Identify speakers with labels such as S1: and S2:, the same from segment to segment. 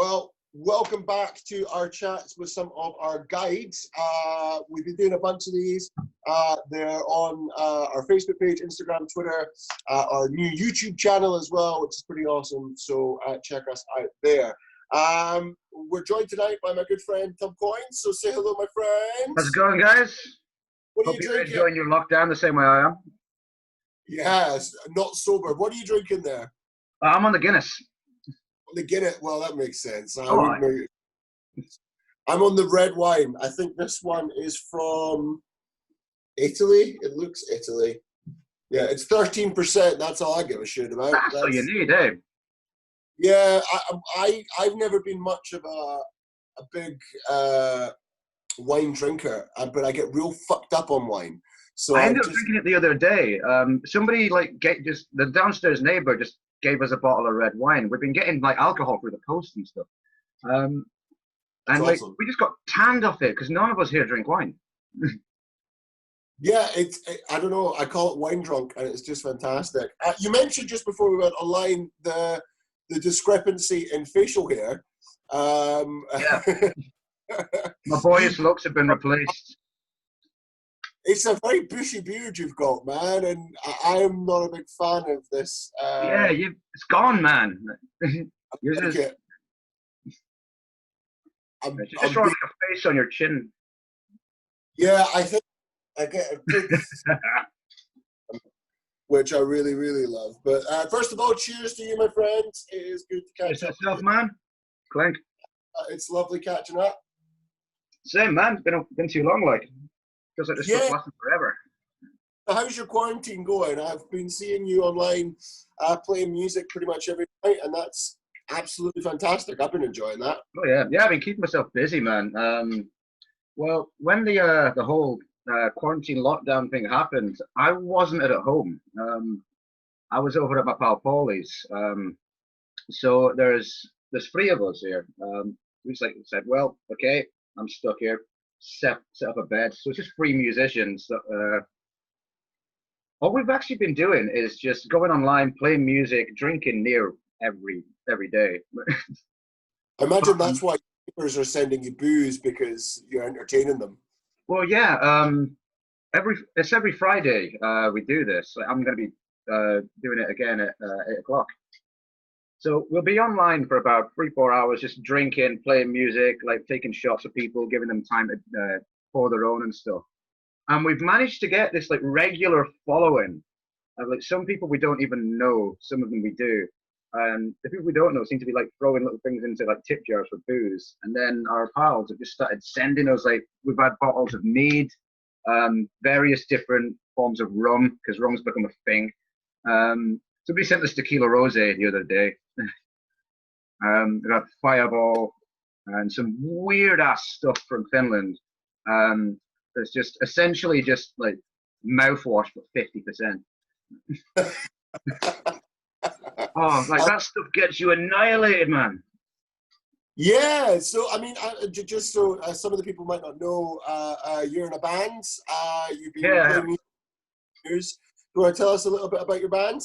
S1: Well, welcome back to our chats with some of our guides. We've been doing a bunch of these. They're on our Facebook page, Instagram, Twitter, our new YouTube channel as well, which is pretty awesome. So check us out there. We're joined tonight by my good friend Tom Coynes. So say hello, my friend.
S2: How's it going, guys?
S1: What are
S2: Hope
S1: you
S2: you're
S1: drinking?
S2: enjoying your lockdown the same way I am.
S1: Yes, not sober. What are you drinking there?
S2: I'm on the Guinness.
S1: The Guinness. Well, that makes sense. I
S2: Oh,
S1: wouldn't know. I'm on the red wine. I think this one is from Italy. It looks Italy. Yeah, it's 13%. That's all I give a shit about.
S2: That's all you need, eh?
S1: Yeah, I've never been much of a big wine drinker, but I get real fucked up on wine. So
S2: I ended up drinking it the other day. Somebody the downstairs neighbor just gave us a bottle of red wine. We've been getting like alcohol through the post and stuff. And like
S1: awesome.
S2: we just got tanned off it because none of us here drink wine.
S1: Yeah, I don't know. I call it wine drunk, and it's just fantastic. You mentioned just before we went online the discrepancy in facial hair.
S2: Yeah. My boyish looks have been replaced.
S1: It's a very bushy beard you've got, man, and I am not a big fan of this.
S2: Yeah, it's gone, man. You're just,
S1: Okay.
S2: you just draw like a face on your chin.
S1: Yeah, I think I get a good, which I really, really love. But first of all, cheers to you, my friends. It is good to catch up.
S2: Yourself, man. Clink.
S1: It's lovely catching up.
S2: Same, man. It's been too long, like. Feels like this stuff lasted forever.
S1: How's your quarantine going? I've been seeing you online playing music pretty much every night, and that's absolutely fantastic. I've been enjoying that.
S2: Oh yeah, yeah. I've been keeping myself busy, man. Well, when the whole quarantine lockdown thing happened, I wasn't at home. I was over at my pal Paulie's. So there's three of us here. We just like said, well, okay, I'm stuck here. Set up a bed. So it's just three musicians. What we've actually been doing is just going online, playing music, drinking near every day.
S1: I imagine that's why neighbors are sending you booze, because you're entertaining them.
S2: Well, yeah. Every Friday we do this. I'm going to be doing it again at 8 o'clock. So we'll be online for about 3-4 hours, just drinking, playing music, like taking shots of people, giving them time to pour their own and stuff. And we've managed to get this like regular following of like some people we don't even know, some of them we do. And the people we don't know seem to be like throwing little things into like tip jars for booze. And then our pals have just started sending us like, we've had bottles of mead, various different forms of rum, because rum's become a thing. Somebody sent us tequila rosé the other day. We got Fireball and some weird ass stuff from Finland. That's just essentially just like mouthwash for 50%. Oh, like that stuff gets you annihilated, man.
S1: Yeah, so I mean, just so some of the people might not know, you're in a band. You've been playing music for years. Do you want to tell us a little bit about your band?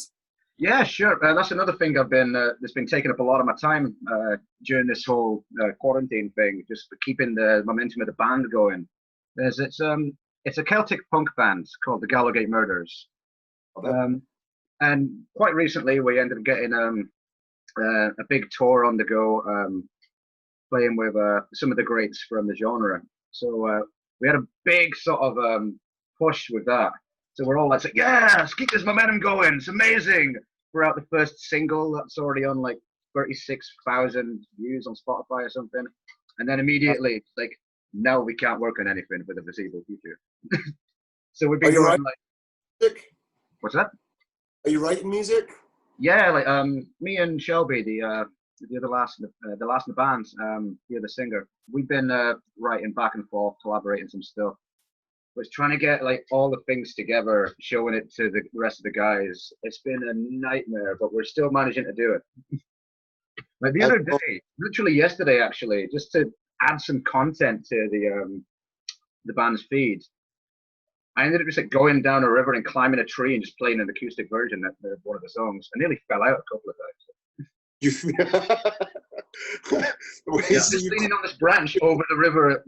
S2: Yeah, sure. That's another thing that's been taking up a lot of my time during this whole quarantine thing, just for keeping the momentum of the band going. It's a Celtic punk band called the Gallowgate Murders. Okay. And quite recently we ended up getting a big tour on the go, playing with some of the greats from the genre. So we had a big sort of push with that. So we're all like, yeah, let's keep this momentum going. It's amazing. We're out the first single that's already on like 36,000 views on Spotify or something. And then immediately, like, no, we can't work on anything for the foreseeable future. So we've been going like,
S1: music?
S2: What's that?
S1: Are you writing music?
S2: Yeah, like me and Shelby, the last in the band, the other singer, we've been writing back and forth, collaborating some stuff. Was trying to get like all the things together, showing it to the rest of the guys. It's been a nightmare, but we're still managing to do it. Like the other day, literally yesterday, actually, just to add some content to the band's feed, I ended up just like going down a river and climbing a tree and just playing an acoustic version of one of the songs. I nearly fell out a couple of times. Yeah, I'm just leaning on this branch over the river,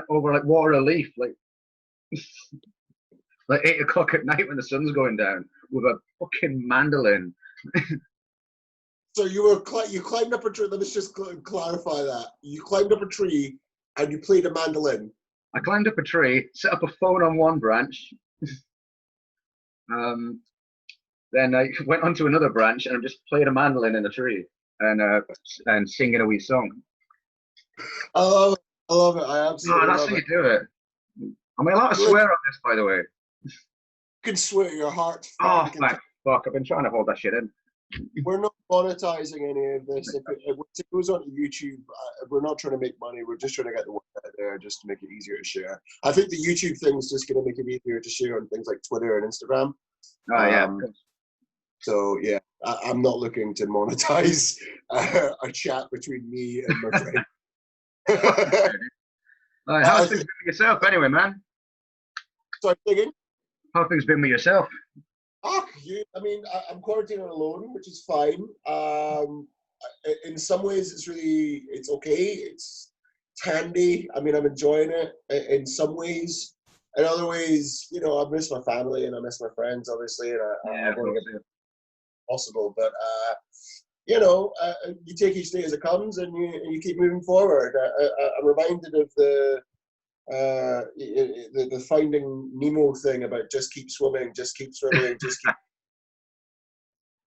S2: over like water relief, like 8 o'clock at night when the sun's going down, with a fucking mandolin.
S1: So you climbed up a tree. Let me just clarify that. You climbed up a tree and you played a mandolin.
S2: I climbed up a tree, set up a phone on one branch, then I went onto another branch and just played a mandolin in a tree and singing a wee song.
S1: I love it. I love it. I absolutely
S2: that's
S1: love
S2: how
S1: it.
S2: you do it. Am I allowed to swear on this, by the way?
S1: You can swear your heart.
S2: Oh, fuck. I've been trying to hold that shit in.
S1: We're not monetizing any of this. If it goes onto YouTube, we're not trying to make money. We're just trying to get the word out there just to make it easier to share. I think the YouTube thing is just going to make it easier to share on things like Twitter and Instagram.
S2: Oh, yeah.
S1: So, yeah, I'm not looking to monetize a chat between me and my friend.
S2: How's things been with yourself anyway, man?
S1: Sorry, again?
S2: How things been with yourself?
S1: I'm quarantining alone, which is fine. In some ways, it's okay. It's handy. I mean, I'm enjoying it in some ways. In other ways, I miss my family and I miss my friends, obviously, and I want to get possible. But you take each day as it comes, and you keep moving forward. I'm reminded of the Finding Nemo thing about just keep swimming, just keep swimming, just keep.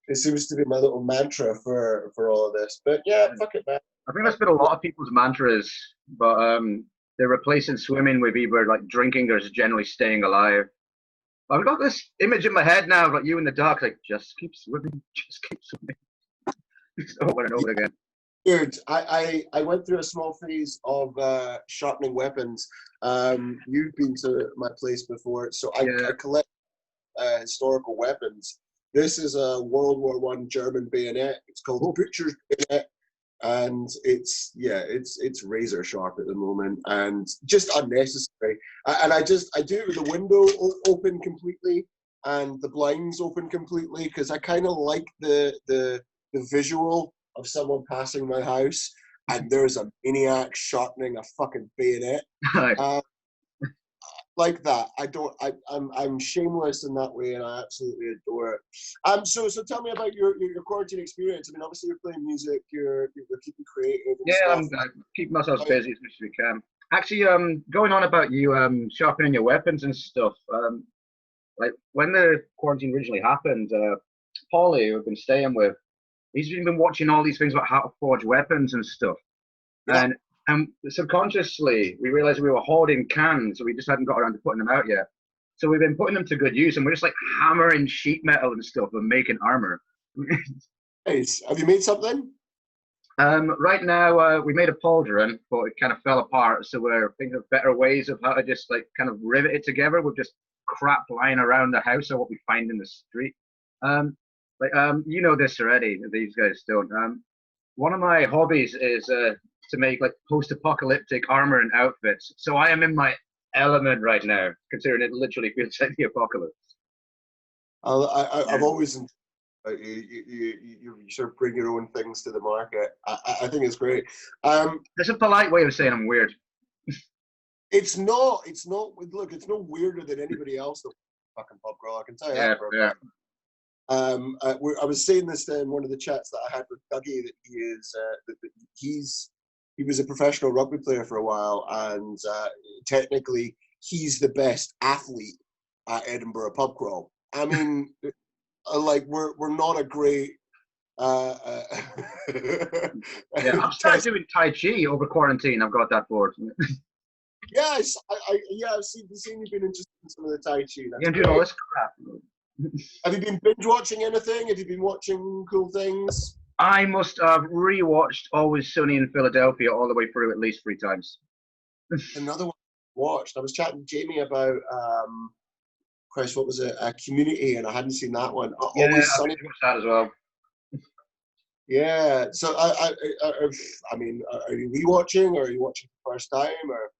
S1: It seems to be my little mantra for all of this. But yeah, fuck it, man.
S2: I think that's been a lot of people's mantras, but they're replacing swimming with either like drinking or just generally staying alive. I've got this image in my head now of like you in the dark, like just keep swimming, just keep swimming. Over and over again.
S1: Dude, I went through a small phase of sharpening weapons. You've been to my place before, so I collect historical weapons. This is a World War I German bayonet. It's called the Butcher's bayonet, and it's razor sharp at the moment and just unnecessary. And I do it with the window open completely and the blinds open completely because I kind of like the visual of someone passing my house and there's a maniac sharpening a fucking bayonet. Like that. I'm shameless in that way and I absolutely adore it. So tell me about your quarantine experience. I mean, obviously you're playing music, you're keeping creative and stuff.
S2: I'm keeping myself busy as much as we can. Actually, going on about you sharpening your weapons and stuff, like when the quarantine originally happened, Paulie, who I've been staying with, he's been watching all these things about how to forge weapons and stuff. Yeah. And subconsciously, we realized we were hoarding cans, so we just hadn't got around to putting them out yet. So we've been putting them to good use, and we're just like hammering sheet metal and stuff and making armor.
S1: Nice. Have you made something?
S2: Right now, we made a pauldron, but it kind of fell apart. So we're thinking of better ways of how to just like kind of rivet it together with just crap lying around the house or what we find in the street. You know this already. These guys don't. One of my hobbies is to make like post-apocalyptic armor and outfits. So I am in my element right now, considering it literally feels like the apocalypse.
S1: I've always you sort of bring your own things to the market. I think it's great.
S2: It's a polite way of saying I'm weird.
S1: It's not. Look, it's no weirder than anybody else. The fucking pub girl, I can tell you that.
S2: Yeah.
S1: I was saying this in one of the chats that I had with Dougie that he was a professional rugby player for a while, and technically he's the best athlete at Edinburgh pub crawl. I mean, like we're not a great.
S2: I've started doing Tai Chi over quarantine. I've got that board.
S1: Yes, I've seen you've been interested in some of the Tai Chi.
S2: You can do all this crap.
S1: Have you been binge watching anything? Have you been watching cool things?
S2: I must have rewatched Always Sunny in Philadelphia all the way through at least 3 times.
S1: Another one I watched. I was chatting to Jamie about Christ, what was it? Community, and I hadn't seen that one. Always Sunny.
S2: I watched that as well.
S1: Yeah. So I mean, are you rewatching, or are you watching for the first time, or?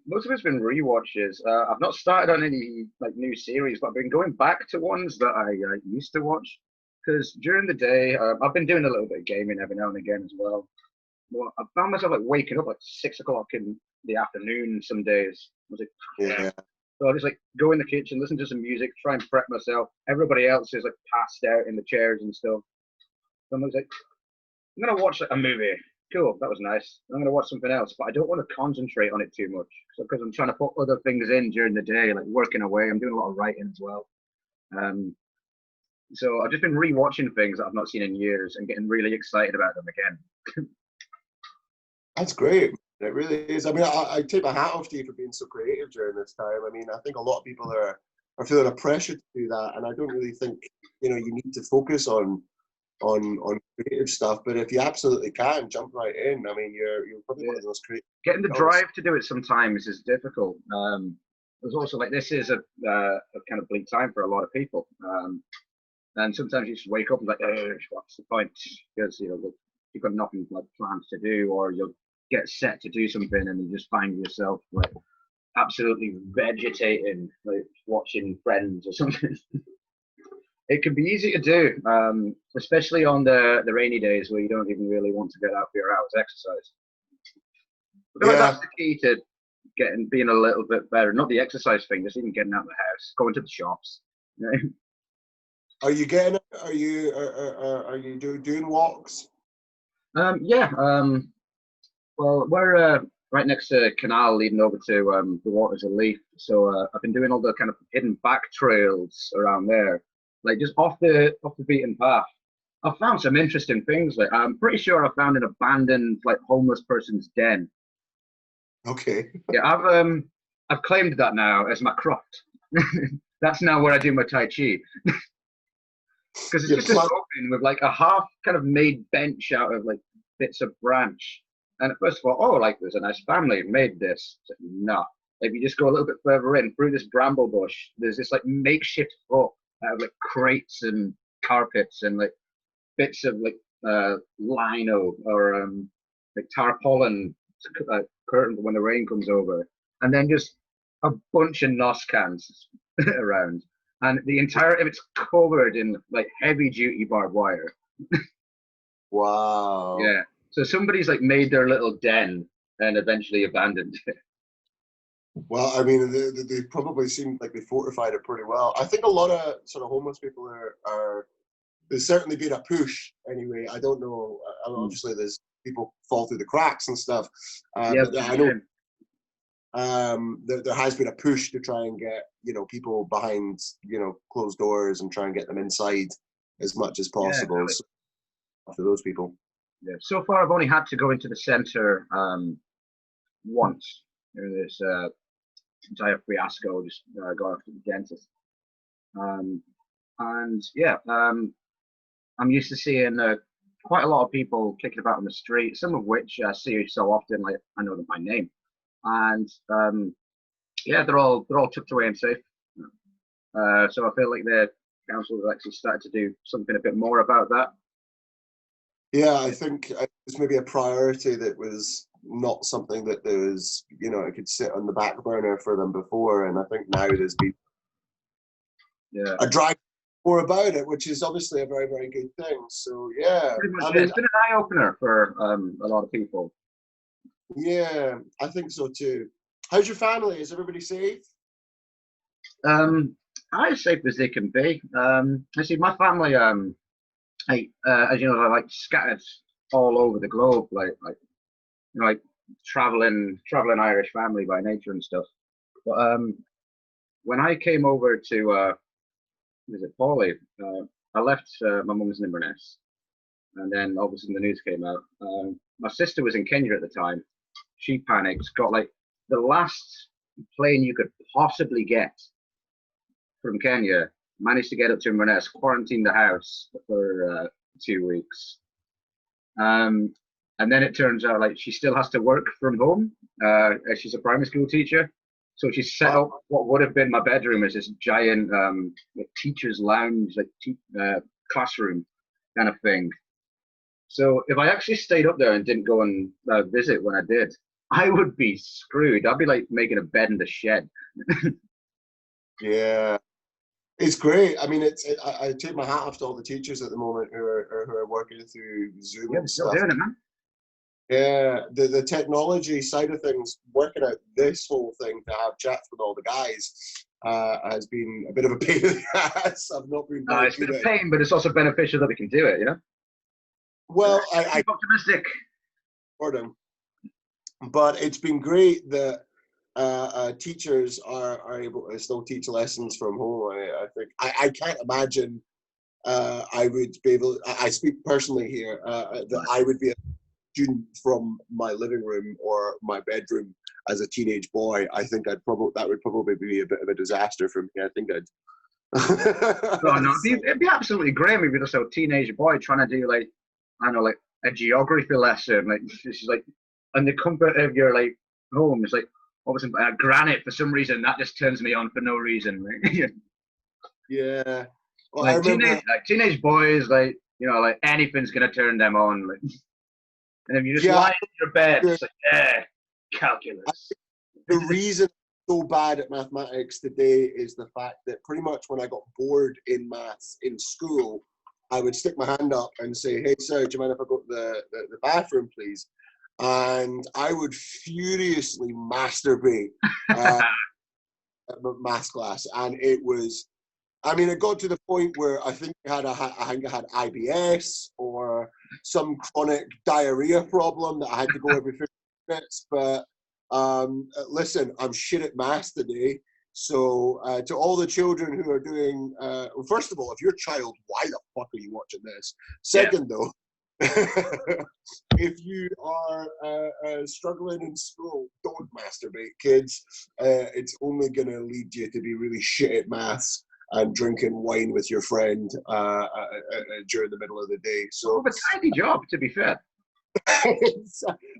S2: Most of it's been rewatches. I've not started on any like new series, but I've been going back to ones that I used to watch. Because during the day, I've been doing a little bit of gaming every now and again as well. well, I found myself like waking up like 6 o'clock in the afternoon some days. I was like,
S1: Yeah.
S2: so I just like go in the kitchen, listen to some music, try and prep myself. Everybody else is like passed out in the chairs and stuff. So I was like, I'm gonna watch like, a movie. Cool, that was nice. I'm gonna watch something else, but I don't want to concentrate on it too much because I'm trying to put other things in during the day, like working away. I'm doing a lot of writing as well. So I've just been rewatching things that I've not seen in years and getting really excited about them again.
S1: That's great. It really is. I mean, I take my hat off to you for being so creative during this time. I mean, I think a lot of people are feeling a pressure to do that, and I don't really think you need to focus on creative stuff. But if you absolutely can, jump right in. I mean, you're probably one of those creative.
S2: Getting the drive to do it sometimes is difficult. There's also like this is a kind of bleak time for a lot of people. And sometimes you just wake up and like, oh, what's the point? Because you've got nothing like plans to do, or you'll get set to do something, and you just find yourself like absolutely vegetating, like watching Friends or something. It can be easy to do, especially on the rainy days where you don't even really want to get out for your hours exercise. I feel like that's the key to being a little bit better. Not the exercise thing, just even getting out of the house, going to the shops.
S1: Are you getting? Are you doing walks?
S2: Yeah. Well, we're right next to a canal leading over to the waters of Leith, so I've been doing all the kind of hidden back trails around there, like just off the beaten path. I've found some interesting things. Like I'm pretty sure I found an abandoned like homeless person's den.
S1: Okay.
S2: Yeah, I've claimed that now as my croft. That's now where I do my Tai Chi. Because it's just this open with like a half kind of made bench out of like bits of branch. And at first of all, like there's a nice family made this. Like, no. If you just go a little bit further in through this bramble bush, there's this like makeshift hut out of like crates and carpets and like bits of like lino or like tarpaulin curtain when the rain comes over. And then just a bunch of nos cans around. And the entire of it's covered in like heavy duty barbed wire.
S1: Wow.
S2: Yeah. So somebody's like made their little den and eventually abandoned it.
S1: Well, I mean, they probably seem like they fortified it pretty well. I think a lot of sort of homeless people are there's certainly been a push anyway. I don't know. Obviously, there's people fall through the cracks and stuff. But I know there has been a push to try and get people behind closed doors and try and get them inside as much as possible. Yeah, so, for those people.
S2: Yeah. So far, I've only had to go into the centre once. This entire fiasco, just going off to the dentist. And yeah, I'm used to seeing quite a lot of people kicking about on the street, some of which I see so often, like I know them by name. And yeah, they're all tucked away and safe. So I feel like the council has actually started to do something a bit more about that.
S1: Yeah, I think it's maybe a priority that was not something that there was, it could sit on the back burner for them before, and I think now there's been a drive more about it, which is obviously a very, very good thing. So yeah,
S2: pretty much, it's been an eye opener for a lot of people.
S1: Yeah, I think so too. How's your family? Is everybody safe?
S2: As safe as they can be. I see my family. As you know, they're like scattered all over the globe, like traveling Irish family by nature and stuff. But when I came over to visit Paulie, I left my mum's in Inverness, and then obviously the news came out. My sister was in Kenya at the time. She panicked, got like the last plane you could possibly get from Kenya, managed to get up to Inverness, quarantined the house for 2 weeks. And then it turns out like she still has to work from home. She's a primary school teacher. So she set up what would have been my bedroom as this giant like teacher's lounge, like classroom kind of thing. So if I actually stayed up there and didn't go and visit when I did, I would be screwed. I'd be like making a bed in the shed.
S1: Yeah, it's great. I mean, I take my hat off to all the teachers at the moment who are working through Zoom and stuff.
S2: Still doing it, man.
S1: Yeah, the technology side of things, working out this whole thing to have chats with all the guys has been a bit of a pain in the ass. I've not been very
S2: It's been
S1: good
S2: a
S1: at it.
S2: pain, but it's also beneficial that we can do it, you know?
S1: Well, I
S2: Keep optimistic.
S1: support him, but it's been great that teachers are able to still teach lessons from home. I think I can't imagine I would be able. I speak personally here that I would be a student from my living room or my bedroom as a teenage boy. I think that would probably be a bit of a disaster for me. I think I'd.
S2: No, no, it'd be absolutely great if you're just a teenage boy trying to do like, I don't know, like a geography lesson. Like this is like, and the comfort of your like home is like, obviously granite for some reason that just turns me on for no reason. Like,
S1: Yeah. Well, I
S2: like
S1: remember
S2: teenage boys, like you know, like anything's gonna turn them on. Like, and if you just
S1: yeah,
S2: lie in your bed, it's like, yeah, calculus.
S1: the reason I'm so bad at mathematics today is the fact that pretty much when I got bored in maths in school, I would stick my hand up and say, "Hey, sir, do you mind if I go to the bathroom, please?" And I would furiously masturbate at my maths class, and it was. I mean, it got to the point where I think I had IBS or some chronic diarrhea problem that I had to go every 15 minutes. But listen, I'm shit at maths today. So to all the children who are doing, well, first of all, if you're a child, why the fuck are you watching this?
S2: Yeah.
S1: Second, though, if you are struggling in school, don't masturbate, kids. It's only going to lead you to be really shit at maths and drinking wine with your friend during the middle of the day. So,
S2: a tidy job, to be fair.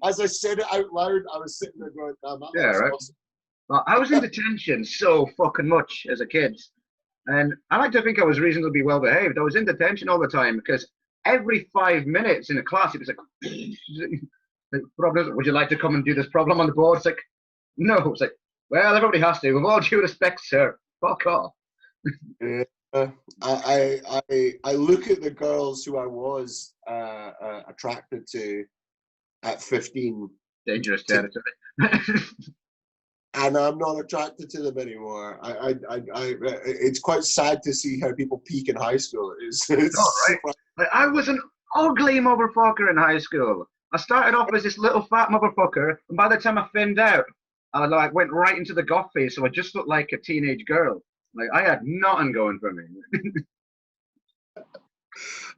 S1: as I said it out loud, I was sitting there going, "Damn, that
S2: Yeah, right.
S1: awesome."
S2: Well, I was in detention so fucking much as a kid, and I like to think I was reasonably well behaved. I was in detention all the time because every 5 minutes in a class, it was like, problem, would you like to come and do this problem on the board? It's like, no. It's like, well, everybody has to. With all due respect, sir, fuck off.
S1: Yeah. I look at the girls who I was attracted to at 15.
S2: Dangerous territory.
S1: And I'm not attracted to them anymore. It's quite sad to see how people peak in high school. It's
S2: right. Like, I was an ugly motherfucker in high school. I started off as this little fat motherfucker, and by the time I thinned out, I like went right into the goth phase, so I just looked like a teenage girl. Like I had nothing going for me.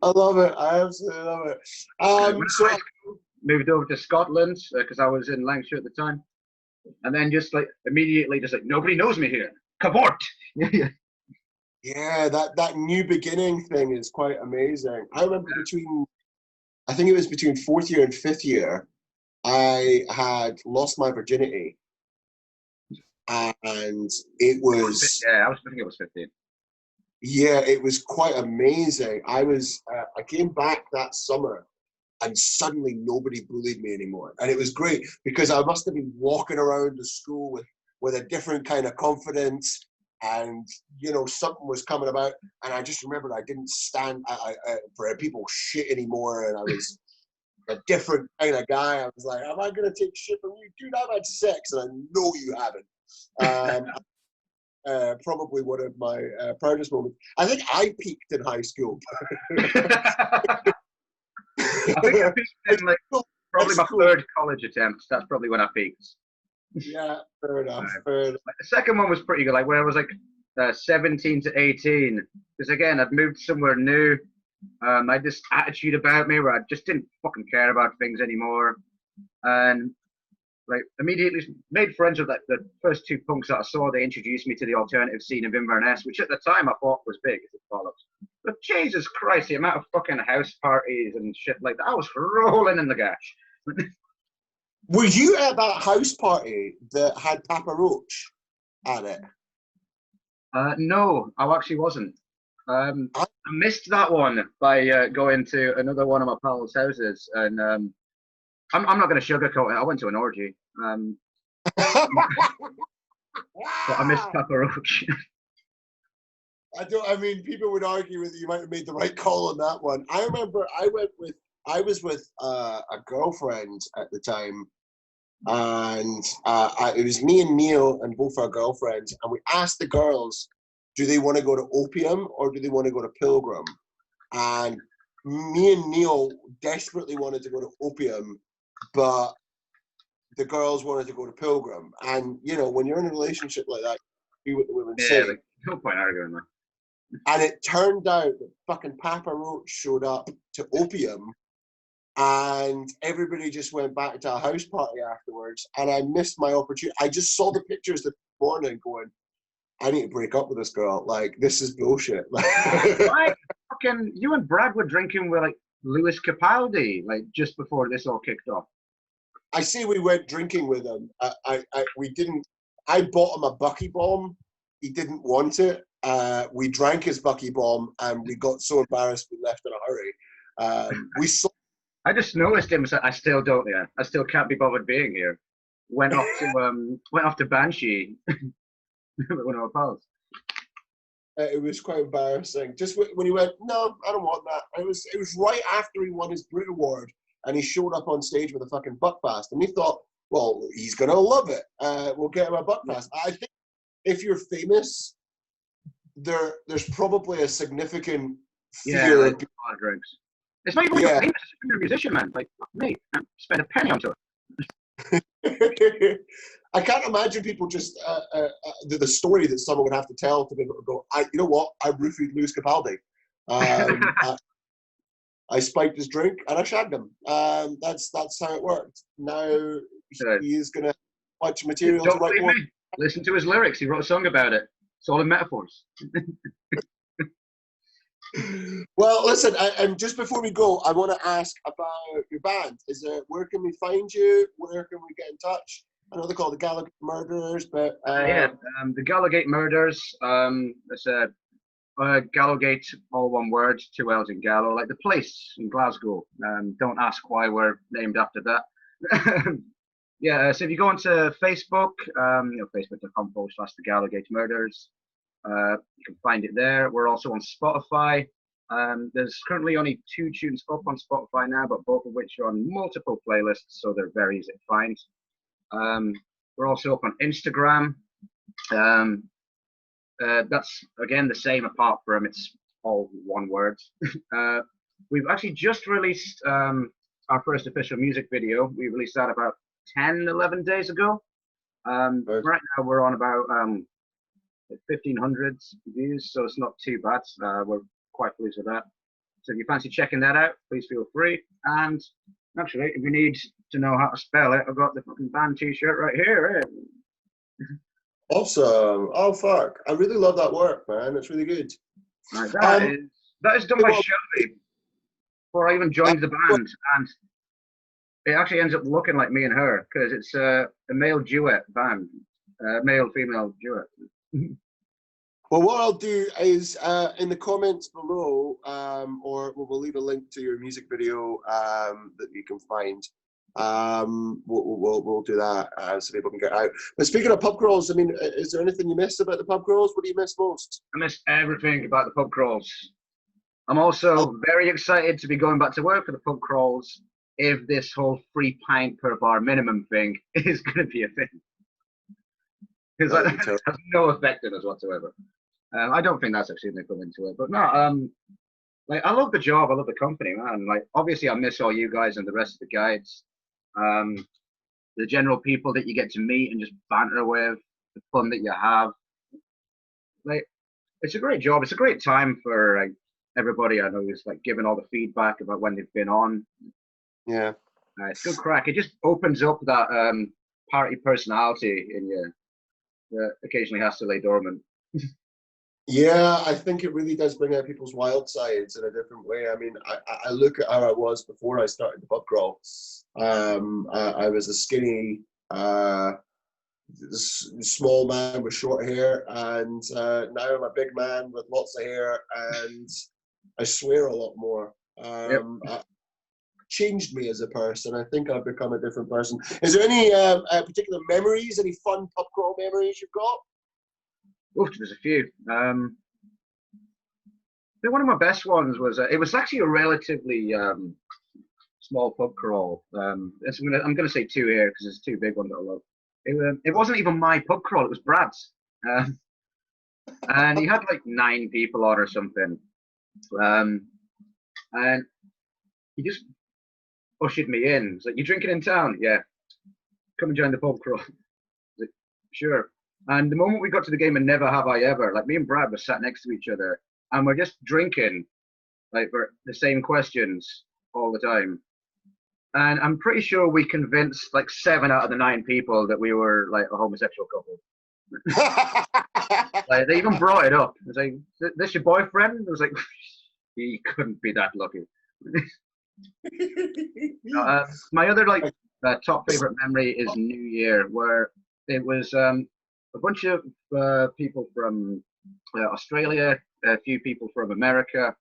S1: I love it. I absolutely love it. So
S2: high school, moved over to Scotland because I was in Lancashire at the time, and then just like immediately, just like nobody knows me here. Cavort.
S1: Yeah, that new beginning thing is quite amazing. I remember I think it was between fourth year and fifth year, I had lost my virginity, and it was.
S2: Yeah, I think it was 15.
S1: Yeah, it was quite amazing. I came back that summer and suddenly nobody bullied me anymore. And it was great because I must have been walking around the school with a different kind of confidence, and something was coming about. And I just remembered I didn't stand for people shit anymore, and I was a different kind of guy. I was like, am I going to take shit from you? Dude, I've had sex and I know you haven't. Probably one of my proudest moments. I think I peaked in high school.
S2: I think I peaked in like probably my third college attempt. That's probably when I peaked.
S1: Yeah, fair enough. Fair enough.
S2: Like, the second one was pretty good. Like when I was like 17 to 18, because again I'd moved somewhere new. I had this attitude about me where I just didn't fucking care about things anymore, and like immediately made friends with like the first two punks that I saw. They introduced me to the alternative scene of Inverness, which at the time I thought was big as it follows. But Jesus Christ, the amount of fucking house parties and shit like that, I was rolling in the gash.
S1: Were you at that house party that had Papa Roach at it?
S2: No, I actually wasn't. I missed that one by going to another one of my pals' houses, and I'm not going to sugarcoat it. I went to an orgy, but I missed Papa Roach.
S1: I mean, people would argue with you might have made the right call on that one. I remember I went with I was with a girlfriend at the time, and it was me and Neil and both our girlfriends, and we asked the girls, do they want to go to Opium or do they want to go to Pilgrim? And me and Neil desperately wanted to go to Opium, but the girls wanted to go to Pilgrim. And, you know, when you're in a relationship like that, you do what the women say.
S2: Like, no point arguing that.
S1: And it turned out that fucking Papa Roach showed up to Opium, and everybody just went back to a house party afterwards, and I missed my opportunity. I just saw the pictures this morning going, I need to break up with this girl. Like, this is bullshit.
S2: Like, fucking, you and Brad were drinking with, like, Lewis Capaldi, like, just before this all kicked off.
S1: I say we went drinking with him. We didn't. I bought him a Bucky Bomb. He didn't want it. We drank his Bucky Bomb, and we got so embarrassed we left in a hurry. We saw.
S2: I just noticed him. So I still don't. Yeah, I still can't be bothered being here. Went off to Banshee. One of our pals.
S1: It was quite embarrassing. Just when he went, no, I don't want that. It was right after he won his Brit Award, and he showed up on stage with a fucking Buckfast, and we thought, well, he's gonna love it. We'll get him a Buckfast. I think if you're famous, there's probably a significant fear.
S2: Like, a lot of drinks. It's not even like famous. You're a musician, man. Like, mate, spend a penny on it.
S1: I can't imagine people just the story that someone would have to tell to be able to go, you know what, I roofied Lewis Capaldi. I spiked his drink and I shagged him. That's how it worked. Now he is going to watch material to write more.
S2: Listen to his lyrics. He wrote a song about it. It's all in metaphors.
S1: Well, listen, and just before we go, I want to ask about your band. Where can we find you? Where can we get in touch? I know they're called the Gallowgate Murders, but
S2: the Gallowgate Murders. It's Gallowgate, all one word, 2 L's in Gallow, like the place in Glasgow. Don't ask why we're named after that. So if you go onto Facebook, facebook.com/the Gallowgate Murders, you can find it there. We're also on Spotify. There's currently only 2 tunes up on Spotify now, but both of which are on multiple playlists, so they're very easy to find. We're also up on Instagram. That's again the same, apart from it's all one word. We've actually just released our first official music video. We released that about 10-11 days ago. Right now we're on about 1,500 views, so it's not too bad. We're quite pleased with that. So if you fancy checking that out, please feel free. And actually, if you need to know how to spell it, I've got the fucking band t-shirt right here.
S1: Awesome. Oh, fuck. I really love that work, man. It's really good.
S2: Right, that is done by Shelby before I even joined the band. And it actually ends up looking like me and her, because it's a male duet band, male-female duet.
S1: Well, what I'll do is in the comments below, or we'll leave a link to your music video that you can find. We'll do that so people can get out. But speaking of pub crawls, I mean, is there anything you miss about the pub crawls? What do you miss most?
S2: I miss everything about the pub crawls. I'm also very excited to be going back to work for the pub crawls if this whole free pint per bar minimum thing is going to be a thing. Because that has no effect on us whatsoever. I don't think that's actually going to come into it. But no, like, I love the job. I love the company, man. Like, obviously, I miss all you guys and the rest of the guides. The general people that you get to meet and just banter with, the fun that you have. Like, it's a great job. It's a great time for like everybody I know who's like giving all the feedback about when they've been on.
S1: Yeah,
S2: it's good crack. It just opens up that party personality in you that occasionally has to lay dormant.
S1: Yeah, I think it really does bring out people's wild sides in a different way. I mean, I look at how I was before I started the pub crawl. I was a skinny, small man with short hair, and now I'm a big man with lots of hair, and I swear a lot more. Changed me as a person. I think I've become a different person. Is there any particular memories, any fun pub crawl memories you've got?
S2: Oh, there's a few. I think one of my best ones was, it was actually a relatively small pub crawl. I'm gonna say two here because there's two big ones I love. It wasn't even my pub crawl; it was Brad's, and he had like 9 people on or something, and he just ushered me in. He's like, "You drinking in town? Yeah, come and join the pub crawl." I was like, "Sure." And the moment we got to the game of Never Have I Ever, like me and Brad were sat next to each other, and we're just drinking, like for the same questions all the time. And I'm pretty sure we convinced like 7 out of the 9 people that we were like a homosexual couple. Like they even brought it up. It was like, "This your boyfriend?" It was like, he couldn't be that lucky. My other like top favorite memory is New Year, where it was a bunch of people from Australia, a few people from America.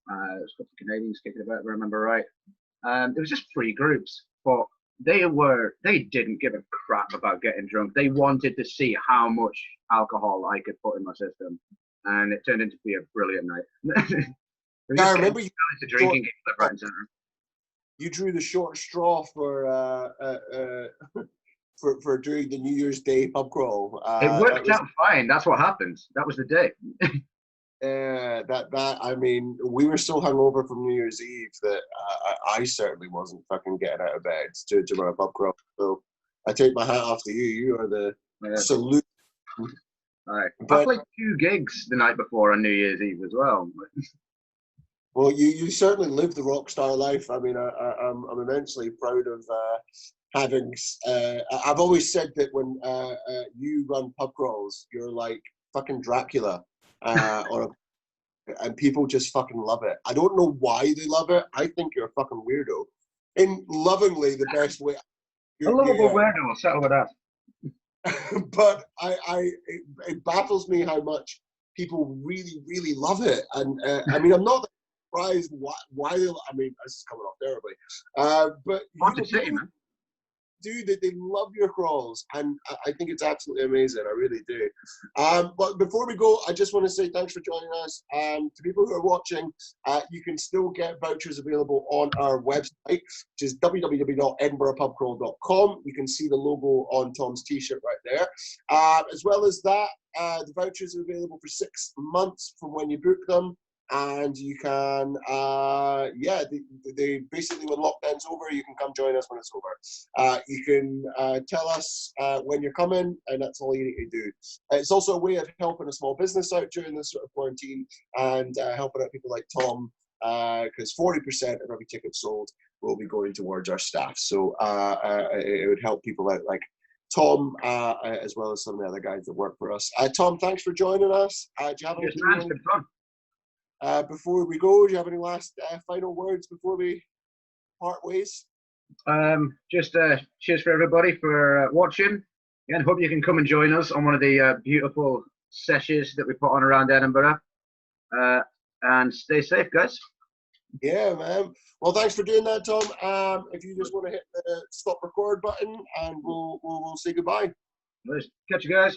S2: There's a couple of Canadians kicking about, if I remember right. It was just 3 groups, but they didn't give a crap about getting drunk. They wanted to see how much alcohol I could put in my system, and it turned into be a brilliant night.
S1: I remember you
S2: drinking left, right, and center.
S1: You drew the short straw for for doing the New Year's Day pub crawl.
S2: It worked out fine. That's what happened. That was the day.
S1: I mean, we were so hungover from New Year's Eve that I certainly wasn't fucking getting out of bed to run a pub crawl. So I take my hat off to you. You are the salute.
S2: Right. I played 2 gigs the night before on New Year's Eve as well.
S1: Well, you certainly lived the rock star life. I mean, I'm immensely proud of having. I've always said that when you run pub crawls, you're like fucking Dracula. And people just fucking love it. I don't know why they love it. I think you're a fucking weirdo. In lovingly the best way.
S2: A lovable weirdo, I'll settle with that.
S1: But it baffles me how much people really, really love it. And I mean, I'm not surprised why they. I mean, this is coming off terribly. But they love your crawls, and I think it's absolutely amazing. I really do. But before we go, I just want to say thanks for joining us. To people who are watching, you can still get vouchers available on our website, which is www.edinburghpubcrawl.com. You can see the logo on Tom's t-shirt right there. As well as that, the vouchers are available for 6 months from when you book them. And you can, they basically, when lockdown's over, you can come join us when it's over. You can tell us when you're coming, and that's all you need to do. It's also a way of helping a small business out during this sort of quarantine, and helping out people like Tom, because 40% of every ticket sold will be going towards our staff. So it would help people out like Tom, as well as some of the other guys that work for us. Tom, thanks for joining us. Do you have anything? Before we go, do you have any last final words before we part ways?
S2: Just cheers for everybody for watching. And hope you can come and join us on one of the beautiful sessions that we put on around Edinburgh. And stay safe, guys.
S1: Yeah, man. Well, thanks for doing that, Tom. If you just want to hit the stop record button, and we'll say goodbye.
S2: Catch you guys.